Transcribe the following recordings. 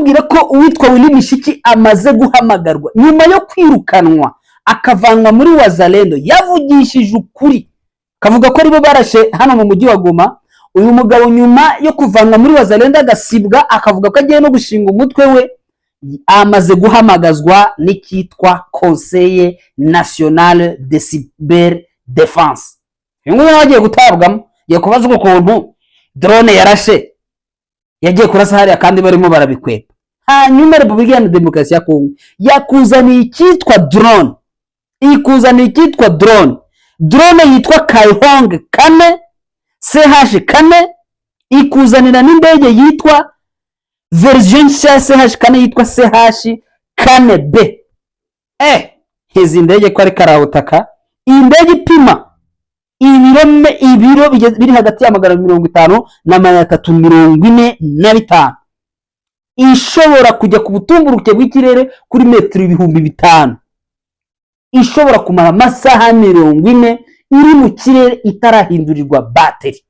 ndababwira ko uwitwa Willy Mishiki amaze guhamagarwa nyuma yo kwirukanwa akavanwa muri Wazalendo. Yavugishije ukuri kavuga ko aribo barashe hano mu mujyi wa Goma. Uyu mugabo nyuma yo kuvanwa muri Wazalendo agasibwa akavuga ko agiye no gushinga umutwe we, amaze guhamagazwa n'ikitwa Conseil National de Cyber Defense. Nguyu nagiye gutabwamo, yagiye kubazwa ukuntu drone yarashe, yagiye kurasa hariya kandi barimo barabikwepa. Hanyuma Repubulika ya Demokarasi ya Kongo yakuzaniye ikitwa drone, drone yitwa Kaihong 4 CH4, ikuzanira n'indege yitwa version nshya CH4 yitwa CH4B. Hizi ndege ko ari karahutaka. Iyi ndege ipima ibiro biri hagati ya 150 na 345, ishobora kujya ku butumburuke bw'ikirere kuri metero 5000, ishobora kumara amasaha 40 iri mu kirere itarahindurirwa battery.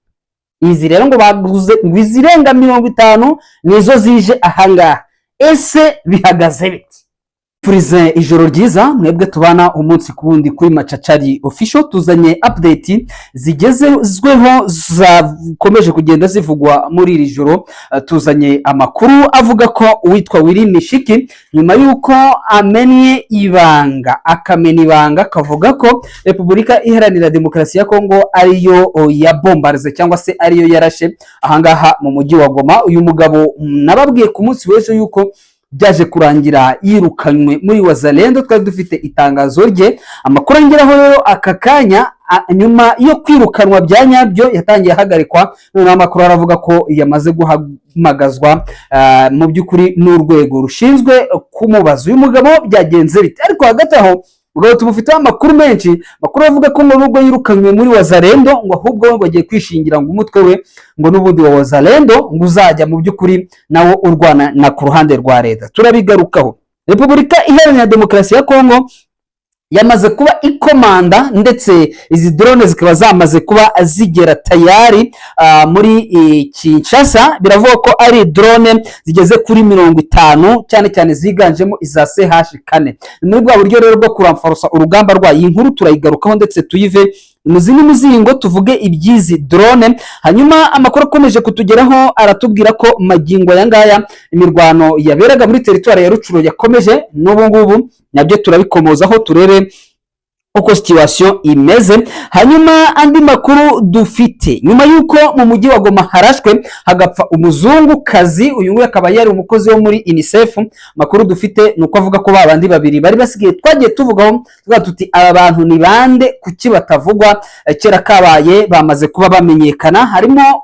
Izi rero ngo baguze bizirenga 50 nizo zije ahangaha. Ese bihagaze bite? Purize ijoro ryiza mwebwe tubana umunsi kubundi kuri Machachari Official. Tuzanye update zigezweho zakomeje kugenda zivugwa muri iri joro. Tuzanye amakuru avuga ko uwitwa Willy Mishiki nyuma yuko amenye ibanga kavuga ko Repubulika Iharanira Demokarasi ya Kongo ariyo yabombarze cyangwa se ariyo yarashe ahangaha mu mujyi wa Goma. Uyu mugabo nababwiye ku munsi w'ejo yuko byaje kurangira yirukanywe muri Wazalendo. Twari dufite itangazo rye, amakuru ngeraho rero aka kanya nyuma yo kwirukanwa bya nyabyo yatangiye hagarikwa. None amakuru aravuga ko yamaze guhamagazwa mu by'ukuri n'urwego rushinzwe kumubaza uyu mugabo byagenze bite. Ariko hagati aho ubwo tubufite amakuru menshi, makuru avuga ko nubwo yirukanywe muri Wazalendo ngo ahubwo bagiye kwishingira ngo umutwe we ngo n'ubundi wa Wazalendo ngo uzajya mu by'ukuri nawo urwana na ku ruhande rwa leta. Turabigarukaho. Repubulika Iharanira Demokarasi ya Kongo yamaze kuba ikomanda, ndetse izi drone zikaba zamaze kuba zigera tayari muri Kinshasa. Biravuga ko ari drone zigeze kuri 50 cyane ziganjemo iza CH4. Muri bwa buryo rero bwo kuramfarusa urugamba rwa iyi nkuru turayigarukaho, ndetse tuyive muzini muzingo tuvuge ibyizi drone. Hanyuma amakuru akomeje kutugeraho aratubwira ko magingo yangaya imirwano yaberaga muri territoire ya Rucuro yakomeje n'ubu ngubu, nabyo turabikomozaho turere uko situation imeze. Hanyuma andi makuru dufite, nyuma yuko mu mujyi wa Goma harashwe hagapfa umuzungu kazi, uyu nguyu akaba yari umukozi wo muri UNICEF. Makuru dufite nuko avuga ko babandi babiri bari basigaye twagiye tuvugaho tuti aba bantu ni bande kuki batavugwa kera kabaye bamaze kuba bamenyekana. Harimo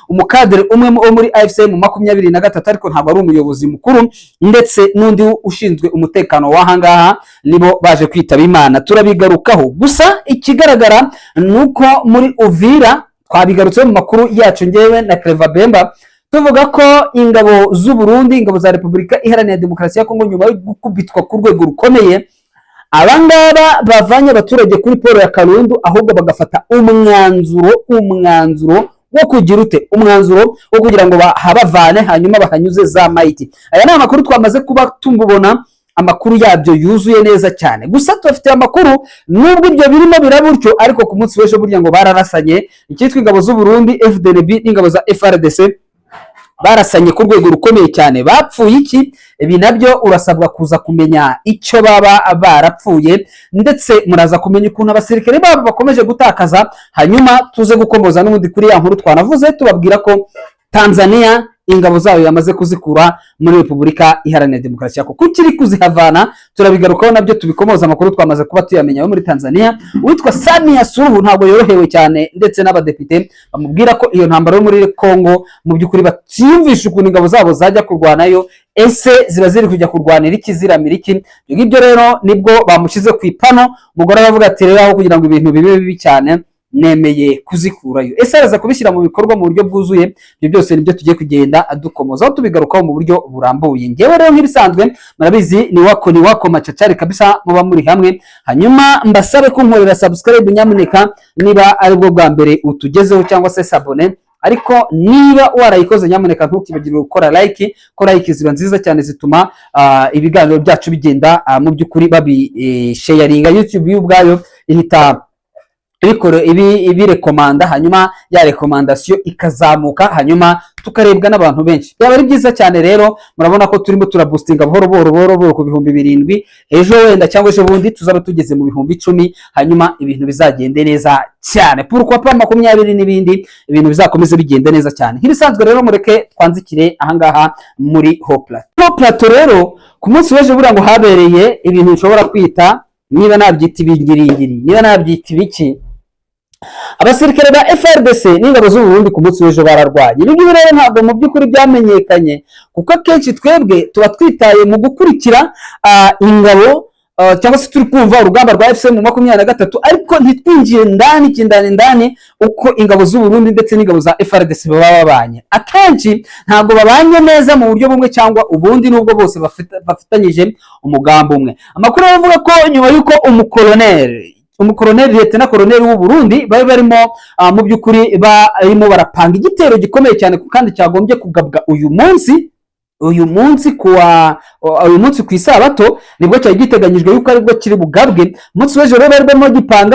umukadere umwe wo muri AFCM 23 ariko ntabwo ari umuyobozi mukuru, ndetse n'undi ushinzwe umutekano wahangaha nibo baje kwitaba Imana. Turabigarukaho. Gusa ikigaragara nuko muri Uvira twabigarutse mu makuru yacu ngewe na Clever Bemba tuvuga ko ingabo z'u Burundi, ingabo za Repubulika Iharanira Demokarasi ya Kongo nyuma yo gukubitwa ku rwego rukomeye, abangaba bavanye abaturage kuri poro ya Karundu, ahubwo bagafata umwanzuro wo kugira ute, umwanzuro wo kugira ngo habavane hanyuma bahanyuze za maiti. Aya ni amakuru twamaze kuba tumubona, amakuru yabyo yuzuye neza cyane. Gusa tufite amakuru nubwo ibyo birimo birabutyo, ariko ku munsi w'ejo burya ngo bararasanye. Ikitwa ingabo z'u Burundi FDLB n'ingabo za FRDC barasanye ku rwego rukomeye cyane. Bapfuye iki? Ibi nabyo urasabwa kuza kumenya icyo baba barapfuye, ndetse muraza kumenya ukuntu abasirikare babo bakomeje gutakaza. Hanyuma tuze gukomoza n'ubundi kuri ya nkuru twanavuze tubabwira ko Tanzania ingabo zayo yamaze kuzikura muri Repubulika Iharanira Demokarasi ya Kongo. Kukiri kuzihavana turabigarukaho, nabyo tubikomoza. Amakuru twamaze kuba tuyamenya muri Tanzania. Witwa Samia Suluhu ntabwo yorohewe cyane, ndetse n'abadepite bamubwira ko iyo ntambaro muri Kongo mu by'ukuri batiyumvisha ukuntu ingabo zabo zajya kurwanayo. Ese ziba ziri kujya kurwanira iki, ziramira iki? Ibyo rero nibwo bamushize ku ipano. Umugore aravuga ati rero aho kugira ngo ibintu bibe bibi cyane nemeye kuzikurayo. Ese araza kubishyira mu bikorwa mu buryo bwuzuye? Ibyo byose nibyo tugiye kugenda dukomozaho tubigarukaho mu buryo burambuye. Ngewe rero nk'ibisanzwe murabizi ni wako Machachari kabisa, muba muri hamwe. Hanyuma mbasabe ko nkorera subscribe nyamuneka niba ari bwo bwa mbere utugezeho, cyangwa se sabone. ariko niba warayikoze nyamuneka ntukibagirwe gukora like, ko like ziba nziza cyane zituma ibiganiro byacu bigenda mu by'ukuri babisharinga. YouTube y'ubwayo ihita ibirekomanda, hanyuma ya rekomandasiyo ikazamuka, hanyuma tukarebwa n'abantu benshi. Byaba ari byiza cyane rero, murabona ko turimo turabustinga buhoro buhoro ku bihumbi 7, ejo wenda cyangwa ejo bundi tuzaba tugeze mu bihumbi 10, hanyuma ibintu bizagende neza cyane, pourquoi pas 20 n'ibindi ibintu bizakomeze bigende neza cyane. Nk'ibisanzwe rero mureke twanzikire ahangaha muri Hoplato rero ku munsi w'ejo buriya ngo habereye ibintu bishobora kwita, niba nabyita ibingiringiri, niba nabyita ibiki, abasirikare ba FRDC n'ingabo z'u Burundi ku munsi w'ejo bararwanye. Ibi ngibi rero ntabwo mu by'ukuri byamenyekanye, kuko akenshi twebwe tuba twitaye mu gukurikira ingabo cyangwa se turi kumva urugamba rwa FCM 23, ariko ntitwinjiye ndani uko ingabo z'u Burundi ndetse n'ingabo za FRDC baba babanye. Akenshi ntabwo babanye neza mu buryo bumwe cyangwa ubundi, nubwo bose bafitanyije umugambi umwe. Amakuru avuga ko nyuma y'uko umukoloneli Lieutenant Colonel w'u Burundi bari barimo mu by'ukuri barimo barapanga igitero gikomeye cyane kandi cyagombye kugabwa uyu munsi ku isabato, nibwo cyari giteganyijwe yuko aribwo kiri bugabwe. Umunsi w'ejo rero bari barimo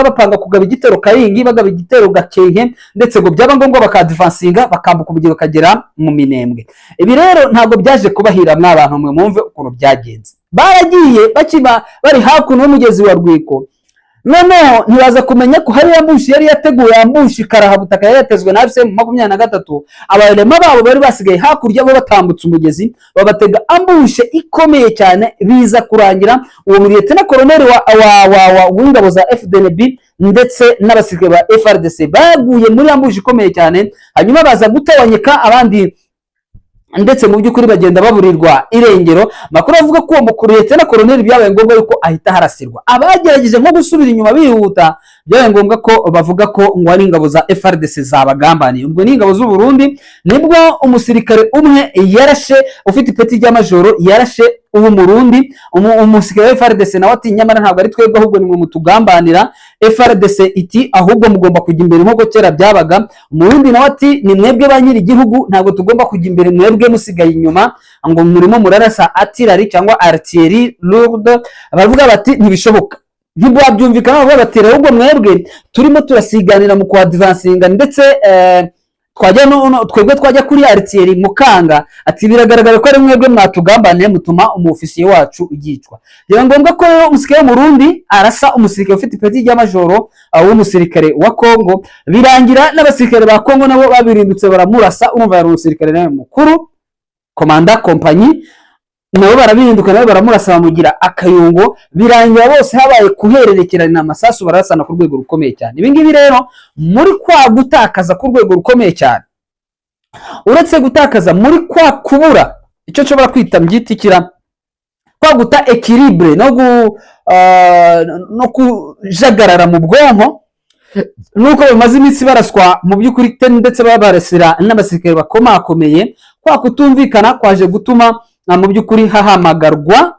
bapanga kugaba igitero Karingi, bagaba igitero Gakenke, ndetse ngo byaba ngombwa bakadivansinga bakambuka umugezi bakagera mu Minembwe. Ibi rero ntabwo byaje kubahira mw'abantu mwe mwumve ukuntu byagenze. Baragiye bakiba bari hakuno y'umugezi wa Rwiko, noneho ntibaza kumenya ko hari ambushi yari yateguye, ambushi karahabutaka yari yatezwe na FCM 23. Abarema babo bari basigaye hakurya bo batambutse umugezi, babatega ambushe ikomeye cyane, biza kurangira uwo Lieutenant Colonel w'ingabo za FDNB ndetse n'abasirikare ba FRDC baguye muri ambushi ikomeye cyane, hanyuma baza gutawanyika abandi ndetse mu by'ukuri bagenda baburirwa irengero. Makuru avuga ko uwo mukuru Lieutenant Colonel byabaye ngombwa yuko ahita harasirwa. Abagerageje nko gusubira inyuma bihuta, byabaye ngombwa ko bavuga ko ngo ari ingabo za FRDC zabagambaniye. Ubwo ni ingabo z'u Burundi, nibwo umusirikare umwe yarashe ufite ipeti ry'amajoro yarashe ubu Murundi, umusirikare wa FRDC nawe ati nyamara ntabwo ari twebwe ahubwo nimwe mutugambanira. FRDC iti ahubwo mugomba kujya imbere nk'uko kera byabaga. Murundi nawe ati ni mwebwe ba nyiri igihugu, ntabwo tugomba kujya imbere, mwebwe musigaye inyuma, ngo murimo murarasa artillery cyangwa artillerie lourde. Baravuga bati ntibishoboka, ntibwabyumvikana, bavuga bati ahubwo mwebwe turimo turasiganira mu kwadvansinga, ndetse twebwe twajya kuri artillery mukanga, ati biragaragara ko ari mwebwe mwatugambaniye mutuma umufisiye wacu ugicwa. Byaba ngombwa ko umusirikare w'Umurundi arasa umusirikare ufite ipeti ry'amajoro w'umusirikare wa Kongo, birangira n'abasirikare ba Kongo nabo babirindutse baramurasa. Urumva yari umusirikare nawe mukuru, komanda kompanyi, nabo barabihinduka nabo baramurasa bamugira akayungo, birangira bose habaye kuhererekerana amasasu, barasana ku rwego rukomeye cyane. Ibi ngibi rero muri kwa gutakaza ku rwego rukomeye cyane, uretse gutakaza muri kwa kubura icyo nshobora kwita myitikira kwa guta equilibre no kujagarara mu bwonko, nuko bamaze iminsi baraswa mu by'ukuri ndetse babarasira n'abasirikare bakomakomeye. Kwa kutumvikana kwaje gutuma mu by'ukuri hahamagarwa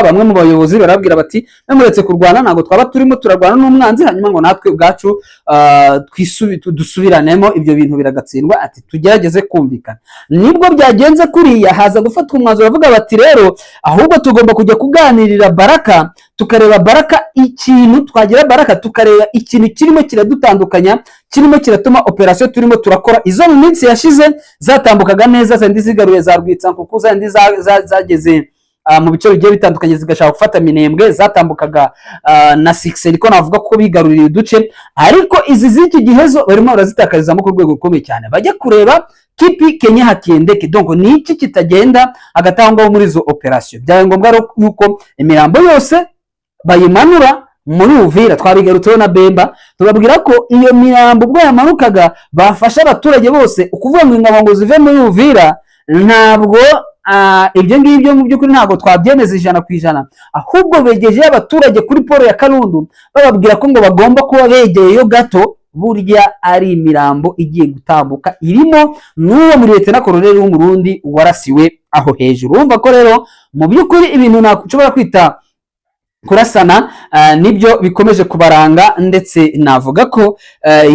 bamwe mu bayobozi, barabwira bati muretse kurwana, ntabwo twaba turimo turarwana n'umwanzi, hanyuma ngo natwe ubwacu dusubiranemo ibyo bintu biragatsindwa, ati tugerageze kumvikana. Nibwo byagenze kuriya, haza gufatwa umwanzuro bavuga bati rero ahubwo tugomba kujya kuganirira Baraka, tukareba Baraka ikintu twagira Baraka, tukareba ikintu kirimo kiradutandukanya, kirimo kiratuma operation turimo turakora izo mu minsi yashize zatambukaga neza, zandi zigaruye za Rwitsankuku, zandi zageze mu bice bigiye bitandukanye zigashaka gufata Minembwe, zatambukaga na 6 ariko navuga ko bigaruriye uduce, ariko izi z'iki gihezo barimo barazitakarizamo ku rwego rukomeye cyane. Bajya kureba kipi Kenya hakiendeke, donc ni iki kitagenda agatangwa muri izo operation. Byabaye ngombwa yuko imirambo yose bayimanura muri Uvira. Twabigarutseho na Bemba, tubabwira ko iyo mirambo ubwo yamanukaga bafasha abaturage bose, ukuvuga ngo ingabo ngo zive muri Uvira, ntabwo ibyo ngibyo mu by'ukuri ntabwo twabyemeza 100%, ahubwo begeje abaturage kuri poro ya Karundu bababwira ko ngo bagomba kuba begeyeyo gato, burya ari imirambo igiye gutambuka irimo n'uwo muri Lieutenant Colonel w'Umurundi warasiwe aho hejuru. Urumva ko rero mu by'ukuri ibintu nshobora kwita kurasana nibyo bikomeje kubaranga, ndetse navuga ko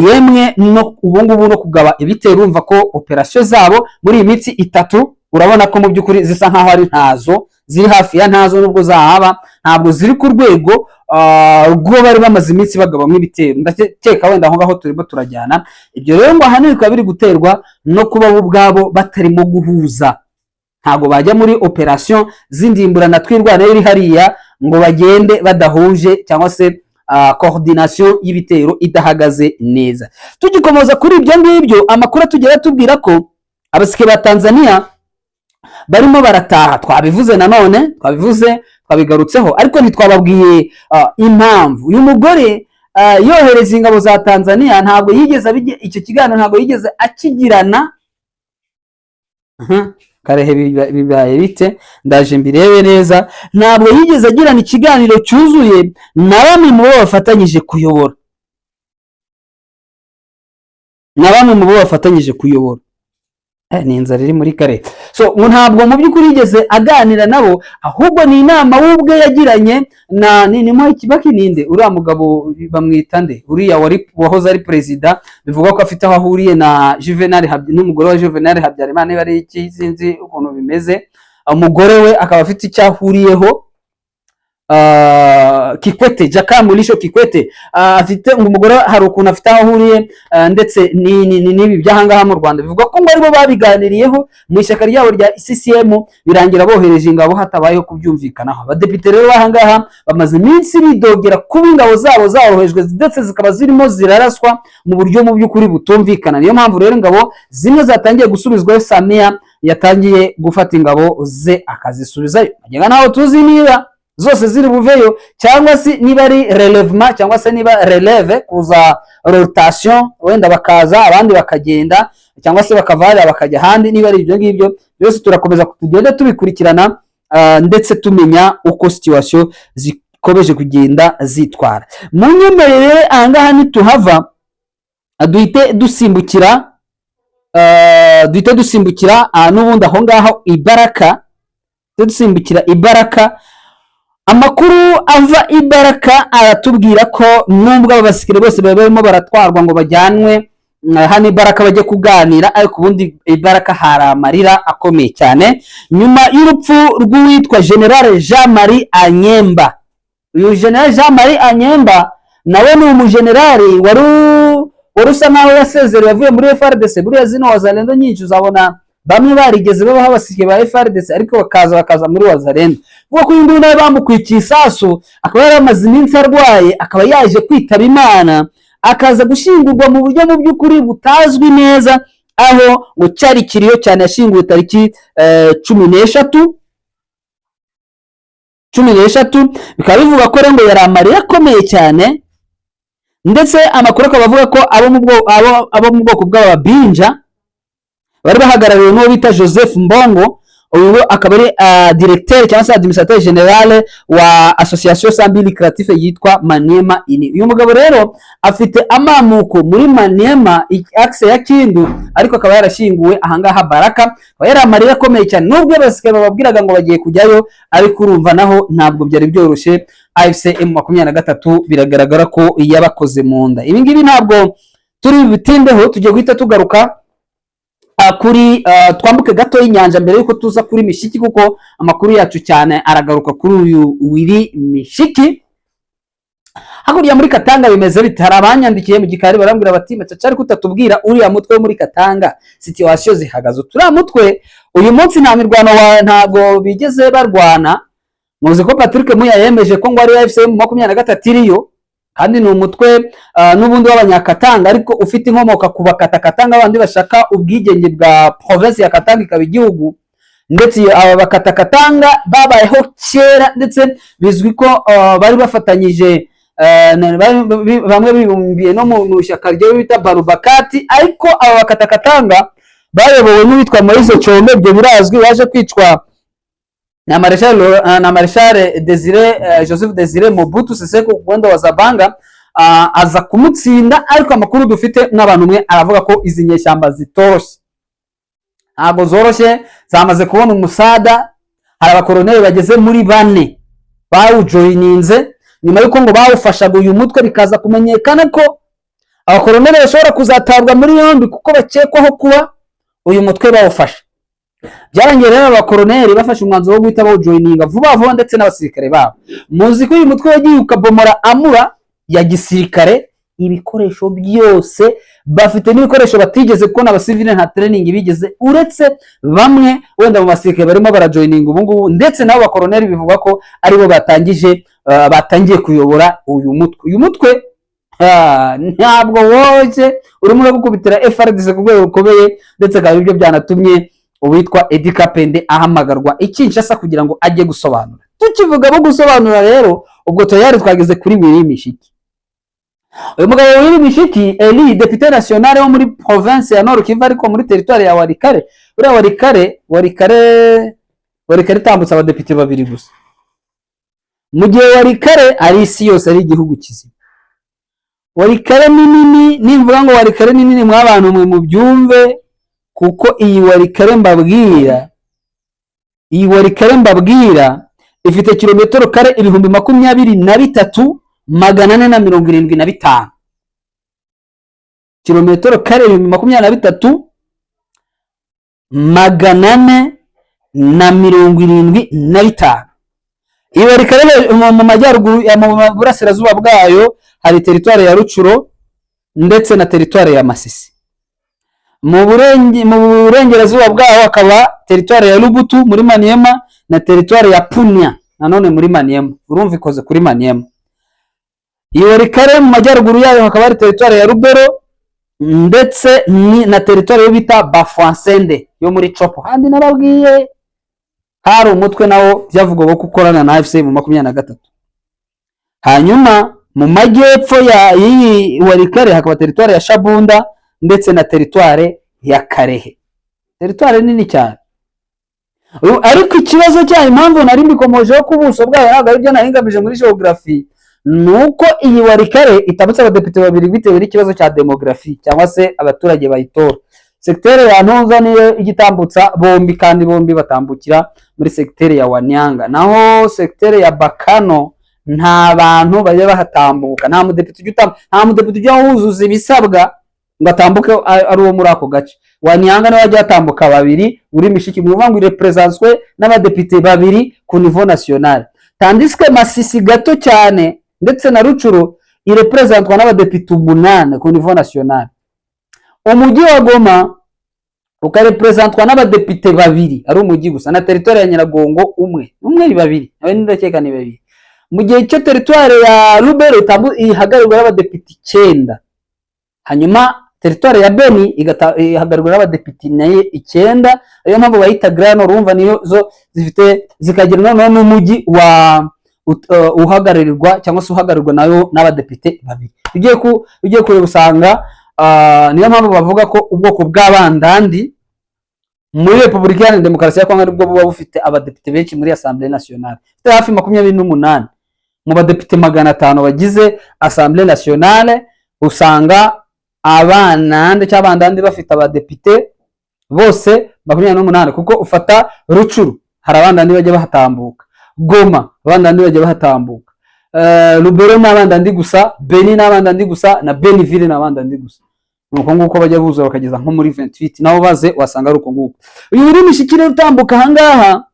yemwe no ubungubu no kugaba ibitero, urumva ko operasiyo zabo muri iyi minsi itatu urabona ko mu by'ukuri zisa nkaho ari ntazo, ziri hafi ya ntazo, nubwo zahaba ntabwo ziri ku rwego rwo bari bamaze iminsi bagabamo ibitero. Ndakeka wenda aho ngaho turimo turajyana. Ibyo rero ngo ahanini bikaba biri guterwa no kuba bo ubwabo batarimo guhuza, ntabwo bajya muri operasiyo z'indimburana twirwana iri hariya ngo bagende badahuje, cyangwa se coordination y'ibitero idahagaze neza. Tugikomoza kuri ibyo ngibyo, amakuru atugera tubwira ko abasike ba Tanzania barimo barataha. Twabivuze nanone, twabigarutseho, ariko ntitwababwiye impamvu. Uyu mugore yohereza ingabo za Tanzania ntabwo yigeze icyo kiganiro ntabwo yigeze akigirana karehe bibaye bite, ndaje mbirebe neza. Ntabwo yigeze agirana ikiganiro cyuzuye na bamwe mu bo bafatanyije kuyobora, ni inzara iri muri kare. So ntabwo mu by'ukuri yigeze aganira nabo, ahubwo ni inama wubwe yagiranye na Mwai Kibaki. Ninde uriya mugabo bamwita nde, uriya wahoze ari perezida, bivuga ko afite aho ahuriye na Juvenal, n'umugore wa Juvenal Habyarimana, niba ari iki sinzi ukuntu bimeze. Umugore we akaba afite icyo ahuriyeho, Kikwete, Jakaya Mrisho Kikwete, afite umugore hari ukuntu afite aho ahuriye, ndetse n'ibi byahangaha mu Rwanda bivuga ko ngo aribo babiganiriyeho mu ishyaka ryabo rya CCM, birangira bohereje ingabo hatabayeho kubyumvikanaho. Abadepite rero bahangaha bamaze iminsi bidogera kuba ingabo zabo zarohejwe, ndetse zikaba zirimo ziraraswa mu buryo mu by'ukuri butumvikana. Niyo mpamvu rero ingabo zimwe zatangiye gusubizwayo. Samia yatangiye gufata ingabo ze akazisubizayo, agenda naho tuzi niba zose ziri buveyo, cyangwa se niba ari relevement, cyangwa se niba releve kuza rotation, wenda bakaza abandi bakagenda, cyangwa se bakavara bakajya ahandi. Niba ari ibyo ngibyo byose turakomeza kugenda tubikurikirana, ndetse tumenya uko situation zikomeje kugenda zitwara. Mu nyemerere ahangaha nituhava duhite dusimbukira n'ubundi aho ngaho Ibaraka. Amakuru ava Ibaraka aratubwira ko nubwo abasikire bose barimo baratwarwa ngo bajyanwe hano Ibaraka bajye kuganira, ariko ubundi Ibaraka hari amarira akomeye cyane nyuma y'urupfu rw'uwitwa General Jean Marie Anyemba. Uyu General Jean Marie Anyemba nawe ni umugenerali wari usa nkaho yasezerewe avuye muri FARDC. Buriya zino wazalendo nyinshi uzabona bamwe barigeze babaho abasirikare ba FARDC, ariko bakaza muri wazalendo. Kuko uyu nguyu nawe bamukwikiye isasu, akaba yari amaze iminsi arwaye, akaba yaje kwitaba Imana, akaza gushyingurwa mu buryo mu by'ukuri butazwi neza, aho ngo cyari kiriyo cyane. Yashyinguwe tariki 13, bikaba bivuga ko ngo yari amarira akomeye cyane, ndetse amakuru akaba avuga ko abo mu bwoko bw'ababinja bari bahagarariwe n'uwo bita Joseph Mbongo. Uyu akaba ari directeur cyangwa se administrateur general wa association Sambi Lucratif yitwa Maniema ini. Uyu mugabo rero afite amamuko muri Maniema axe ya Kindu, ariko akaba yarashyinguwe ahangaha Baraka. Akaba yari amarira akomeye cyane, nubwo abasirikare bababwiraga ngo bagiye kujyayo, ariko urumva naho ntabwo byari byoroshye. AFC M23 biragaragara ko yabakoze mu nda. Ibi ngibi ntabwo turi bitindeho, tugiye guhita tugaruka kuri twambuke gato y'inyanja mbere yuko tuza kuri Mishiki, kuko amakuru yacu cyane aragaruka kuri uyu Willy Mishiki. Hakurya muri Katanga bimeze bite? Hari abanyandikiye mu gikari barambwira bati macacari kutatubwira uriya mutwe wo muri Katanga situation zihagaze. Turiya mutwe uyu munsi nta mirwano ntago bigeze barwana. Muzi ko Patrick Muya yemeje ko ngo ari AFC M23 iriyo, kandi ni umutwe n'ubundi w'abanyakatanga, ariko ufite inkomoka ku bakatakatanga abandi bashaka ubwigenge bwa province ya Katanga ikaba igihugu. Ndetse aba bakatakatanga babayeho kera, ndetse bizwi ko bari bafatanyije, bamwe bibumbiye no mu shyaka ryo bita Barubakati, ariko aba bakatakatanga bayobowe n'uwitwa Moise Chombe. Ibyo birazwi, waje kwicwa na Marshal Joseph Desire Mobutu Sese Seko Kwenda wa Zabanga, aza kumutsinda. Ariko amakuru dufite n'abantu mwe aravuga ko izi nyeshyamba zitoroshye, ntabwo zoroshye, zamaze kubona umusada. Hari abakoroneli bageze muri 4 bawujoyininze nyuma y'uko ngo bawufashaga uyu mutwe, bikaza kumenyekana ko abakoloneli bashobora kuzatabwa muri yombi kuko bakekwaho kuba uyu mutwe bawufasha. Byarangiye rero abakoloneli bafashe umwanzuro wo guhita bawujoyininga vuba vuba ndetse n'abasirikare babo. Muzi ko uyu mutwe wagiye ukabomora amura ya gisirikare, ibikoresho byose bafite n'ibikoresho batigeze kubona abasivile nta training bigeze, uretse bamwe wenda mu basirikare barimo barajoyininga ubu ngubu, ndetse nabo bakoloneli bivugwa ko aribo batangiye kuyobora uyu mutwe. Uyu mutwe ntabwo woje urimo uragukubitira FARDC ku rwego rukomeye, ndetse kandi ibyo byanatumye uwitwa Edi Kapende ahamagarwa i Kinshasa kugira ngo ajye gusobanura. Tukivuga bo gusobanura rero, ubwo tayari twageze kuri Willy Mishiki. Uyu mugabo Willy Mishiki Eli, député national wo muri province ya Nord Kivu, ariko muri territoire ya Walikale. Uriya Walikale tambutsa abadepite babiri gusa, mu gihe Walikale ari isi yose, ari igihugu kizima. Walikale ni nini, nimvuga ngo Walikale ni nini mwabantu mwe mubyumve, kuko iyi Walikale mbabwira ifite kilometero kare 23,475 kilometero kare 23,475. Iyi Walikale mu majyaruguru mu burasirazuba bwayo hari territoire ya Rucuro ndetse na territoire ya Masisi. Mu burengerazuba bwaho akaba territoire ya Lubutu muri Maniema na territoire ya Punya nanone muri Maniema. Urumva ikoze kuri Maniema. Iyo Walikale mu majyaruguru yayo hakaba hari territoire ya Rubero ndetse na territoire yo bita Bafwansende yo muri Chopo. Handi nababwiye hari umutwe nawo byavugwa ko ukorana na AFC mu 23. Hanyuma mu majyepfo ya iyi Walikale hakaba territoire ya Shabunda ndetse na territoire ya Karehe. Territoire nini cyane. Ariko ikibazo cyayo impamvu nari mbikomojeho ku buso bwayo ntabwo ari byo nahingamije muri geography, nuko iyi Walikale itabutse abadepite babiri bitewe n'ikibazo cya demografi cyangwa se abaturage bayitora. Secteur ya Ntonza niyo igitambutsa bombi, kandi bombi batambukira muri secteur ya Wanyanga. Naho secteur ya Bakano nta bantu bajya bahatambuka, nta mudepite ujya wuzuza ibisabwa ngo atambuke ari uwo muri ako gace. Wanyanga nawe ajya atambuka babiri, Willy Mishiki mu ngo representswe n'abadepite babiri ku niveau national, tandis que Masisi gato cyane ndetse na Rucuro irepresentwa n'abadepite 8 ku niveau national. Umujyi wa Goma ukarepresentwa n'abadepite babiri, ari umujyi gusa, na territoire ya Nyiragongo umwe babiri, nawe ndakeka ni babiri. Mu gihe cyo territoire ya Lubero ihagarirwa n'abadepite 9. Hanyuma territoire ya Beni ihagarirwa n'abadepite 9, ariyo mpamvu bayita Grano. Urumva niyo zo zifite zikagira n'umujyi wa uhagarirwa cyangwa se uhagarirwa nayo n'abadepite babiri. Ugiye kure usanga niyo mpamvu bavuga ko ubwoko bw'abandandi muri Republika ya Demokarasi ya Kongo aribwo buba bufite abadepite benshi muri Assemblée Nationale. Ifite hafi 28 mu badepite 500 bagize Assemblée Nationale, usanga abandandi cy'abandandi bafite abadepite bose 28, kuko ufata Rucuru hari abandandi bajya bahatambuka, Goma abandandi bajya bahatambuka, Lubero n'abandandi gusa, Beni n'abandandi gusa, na Beniville n'abandandi gusa. Nuko nguko bajya buza bakageza nko muri 28, naho baze wasanga ari uko nguko. Uyu Willy Mishiki utambuka hangaha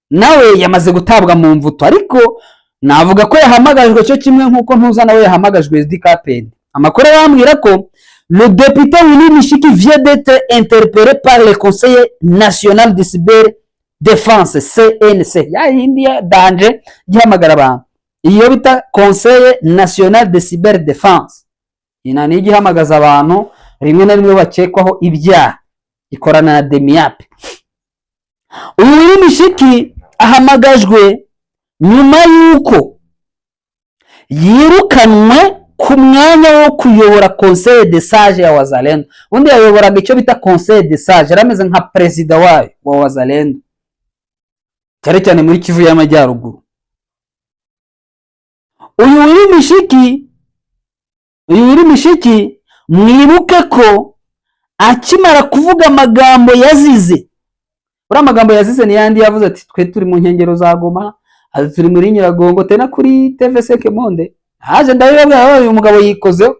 nawe yamaze gutabwa mu mvuto, ariko navuga ko yahamagajwe cyo kimwe nkuko Ntuza nawe yahamagajwe Edi Kapende. Amakuru bambwira ko le député Willy Mishiki vient d'être interpellé par le Conseil national de cyberdéfense CNC. Ya India danger gihamagara abantu. Iyo bita Conseil national de cyberdéfense. Ina ni gihamagaza abantu rimwe na rimwe bakekwaho ibyaha, ikorana na Demiap. Uyu Willy Mishiki ahamagajwe nyuma yuko yirukanwe ku mwanya wo kuyobora Conseil de Sage ya Wazalendo. Undi yayoboraga icyo bita Conseil de Sage, yarameze nka president wayo wa Wazalendo, cyane cyane muri Kivu y'Amajyaruguru. Uyu Willy Mishiki mwibuke ko akimara kuvuga amagambo yazize, uriya magambo yazize ni yandi yavuze ati twe turi mu nkengero za Goma, ati turi muri Nyiragongo tena kuri TV5 Monde. Haje ndabibabwira uyu mugabo yikozeho.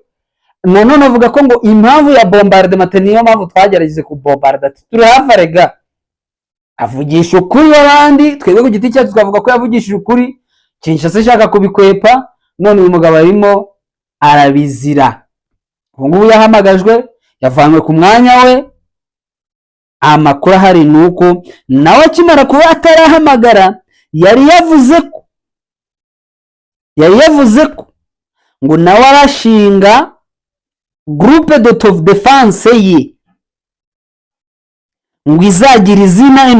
None avuga ko ngo impamvu ya bombardement niyo mpamvu twagerageje ku bombarda ati turi hafi rega. Avugisha ukuri abandi twebwe ku giti cyacu twavuga ko yavugishije ukuri. Kinshasa ishaka kubikwepa none uyu mugabo arimo arabizira. Ubungubu yahamagajwe yavanwe ku mwanya we. Amakuru ahari nuko nawe akimara kuba atarahamagara yari yavuze ko ngo nawe arashinga groupe d'autodefense ye ngo izagira izina un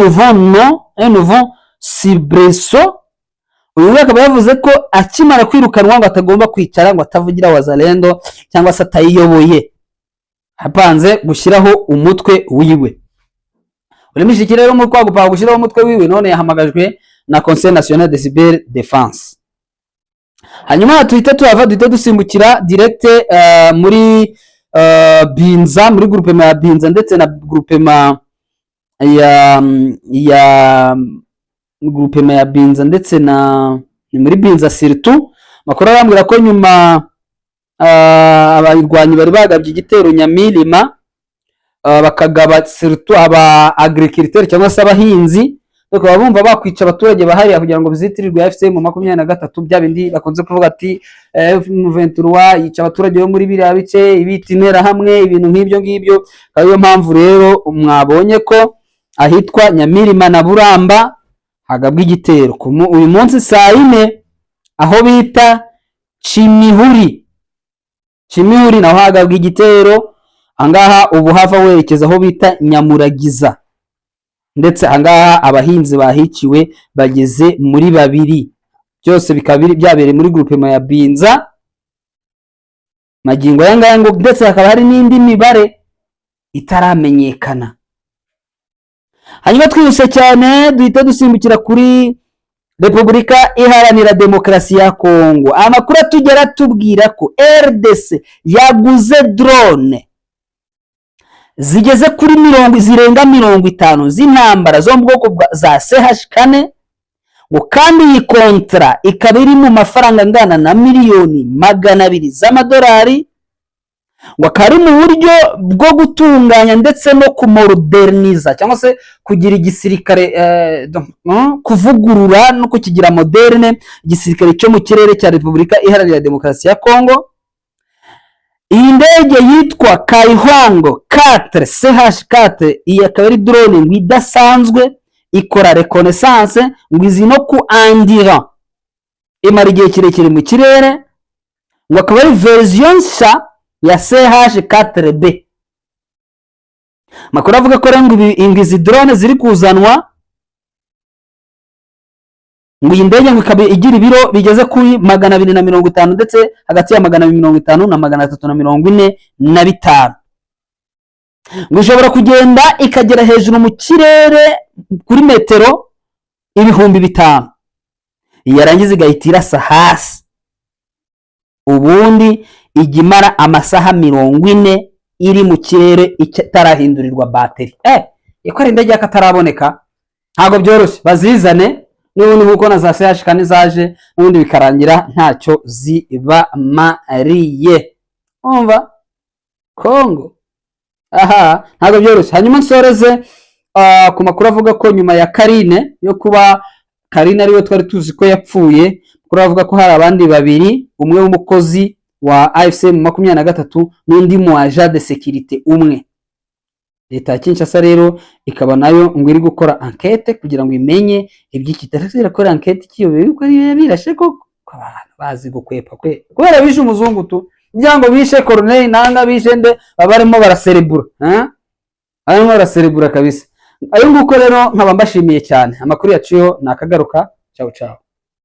nouveau soubresaut. Uyu akaba yavuze ko akimara kwirukanwa ngo atagomba kwicara ngo atavugira Wazalendo cyangwa se atayiyoboye, hapanze gushyiraho umutwe wiwe. Uremisha rero mu kwagupanga gushyiraho umutwe wiwe none yahamagajwe na Conseil National de Cyber Defense. Hanyuma duhita dusimbukira direct muri Binza, muri groupement ya Binza ndetse na groupement ya Binza ndetse na muri Binza surtout. Makuru arambwira ko nyuma abayirwanyi bari bagabye igitero Nyamirima bakagaba surtout aba agriculteur cyangwa se abahinzi bakaba bumva bakwica abaturage bahariya kugira ngo bizitirirwe FCM 23 bya bindi bakunze kuvuga ati M23 yica abaturage bo muri biriya bice ibitinera hamwe ibintu nk'ibyo ngibyo. Ariyo mpamvu rero mwabonye ko ahitwa Nyamirima na Buramba hagabwa igitero uyu munsi saa 4 aho bita Chimihuri naho hagabwa igitero. Angaha ubu hava werekeza aho bita Nyamuragiza ndetse angaha abahinzi bahiciwe bageze muri 2 byose bikaba byabereye muri groupement ya Binza magingo yangahe ngo ndetse hakaba hari n'indi mibare itaramenyekana. Hanyuma twihuse cyane duhita dusimbukira kuri Repubulika Iharanira Demokarasi ya Kongo. Amakuru atugera tubwira ko RDC yaguze drone zigeze kuri zirenga 50 z'intambara zo mu bwoko za CH4 ngo kandi iyi kontra ikaba iri mu mafaranga angana na miliyoni 200 z'amadolari ngo akari mu buryo bwo gutunganya ndetse no kumoderniza cyangwa se kugira igisirikare kuvugurura no kukigira moderne igisirikare cyo mu kirere cya Repubulika Iharanira Demokarasi ya Kongo. Iyi ndege yitwa Kaihwango 4 CH4 iyi akaba ari drone ngo idasanzwe ikora reconnaissance ngo izi no ku andira imara igihe kirekire mu kirere ngo akaba ari version nshya ya CH4B. Makuru avuga ko ngo izi drone ziri kuzanwa ngo iyi ndege ngo ikaba igira ibiro bigeze kuri 250 ndetse hagati ya 250 na 345 ngo ishobora kugenda ikagera hejuru mu kirere kuri metero 5,000 yarangiza igahita irasa hasi ubundi igimara amasaha 40 iri mu kirere itarahindurirwa bateri. Ikora indege akataraboneka ntago byoroshye bazizane n'ubundi nkuko na za CH4 zaje n'ubundi bikarangira ntacyo zibamariye. Umva Kongo ntago byoroshye. Hanyuma nsoreze ku makuru avuga ko nyuma ya Karine yo kuba Karine ariwe twari tuzi ko yapfuye, kuri avuga ko hari abandi 2 umwe w'umukozi wa AFCM 23 n'undi mu agent de sécurité umwe. Leta ya Kinshasa rero ikaba nayo ngo iri gukora enquête kugira ngo imenye iby'iki tarasira kora enquête kiyobe yuko ari yabirashe ko abantu bazi gukwepa kubera bishe umuzungu tu byango bishe Corneille nanga bishe nde babarimo baraserebura barimo baraserebura kabisa. Ayo nguko rero nkaba mbashimiye cyane. Amakuru yaciyo nakagaruka. Ciao ciao.